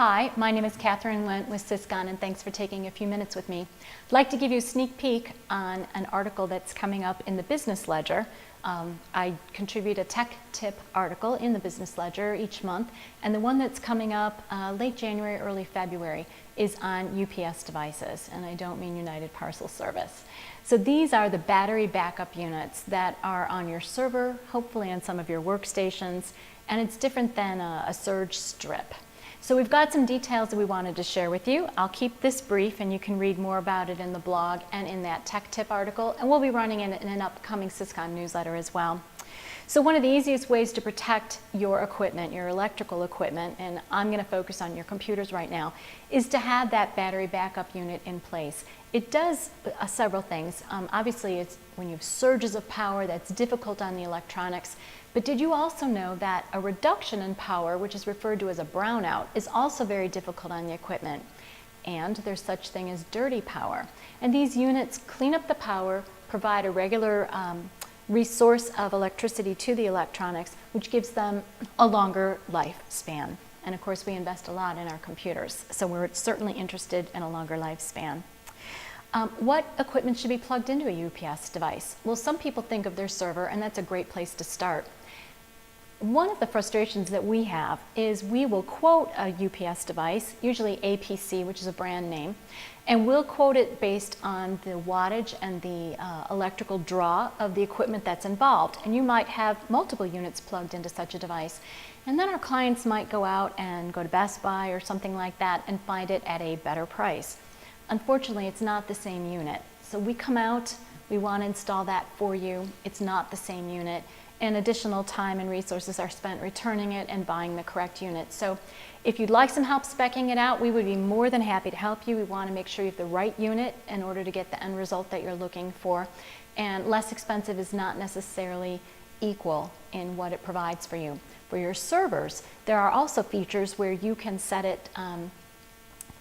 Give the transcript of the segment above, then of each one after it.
Hi, my name is Catherine Went with Syscon, and thanks for taking a few minutes with me. I'd like to give you a sneak peek on an article that's coming up in the Business Ledger. I contribute a tech tip article in the Business Ledger each month, and the one that's coming up late January, early February is on UPS devices, and I don't mean United Parcel Service. So these are the battery backup units that are on your server, hopefully on some of your workstations, and it's different than a surge strip. So we've got some details that we wanted to share with you. I'll keep this brief and you can read more about it in the blog and in that tech tip article, and we'll be running it in an upcoming Syscon newsletter as well. So one of the easiest ways to protect your equipment, your electrical equipment, and I'm going to focus on your computers right now, is to have that battery backup unit in place. It does several things. Obviously, it's when you have surges of power, that's difficult on the electronics. But did you also know that a reduction in power, which is referred to as a brownout, is also very difficult on the equipment? And there's such thing as dirty power. And these units clean up the power, provide a regular resource of electricity to the electronics, which gives them a longer lifespan. And of course, we invest a lot in our computers, so we're certainly interested in a longer lifespan. What equipment should be plugged into a UPS device? Well, some people think of their server, and that's a great place to start. One of the frustrations that we have is we will quote a UPS device, usually APC, which is a brand name, and we'll quote it based on the wattage and the electrical draw of the equipment that's involved. And you might have multiple units plugged into such a device. And then our clients might go out and go to Best Buy or something like that and find it at a better price. Unfortunately, it's not the same unit. So we come out, we want to install that for you. It's not the same unit, and additional time and resources are spent returning it and buying the correct unit. So if you'd like some help speccing it out, we would be more than happy to help you. We want to make sure you have the right unit in order to get the end result that you're looking for. And less expensive is not necessarily equal in what it provides for you. For your servers, there are also features where you can set it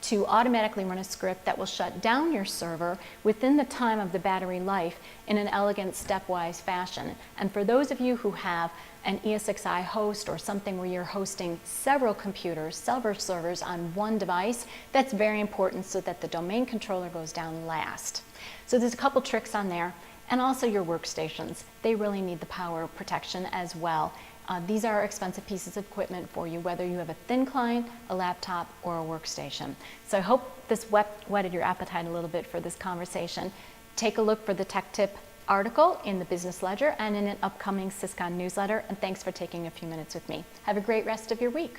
to automatically run a script that will shut down your server within the time of the battery life in an elegant stepwise fashion. And for those of you who have an ESXi host or something where you're hosting several computers, several servers on one device, that's very important so that the domain controller goes down last. So there's a couple tricks on there. And also your workstations. They really need the power protection as well. These are expensive pieces of equipment for you, whether you have a thin client, a laptop, or a workstation. So I hope this whetted your appetite a little bit for this conversation. Take a look for the Tech Tip article in the Business Ledger and in an upcoming Syscon newsletter, and thanks for taking a few minutes with me. Have a great rest of your week.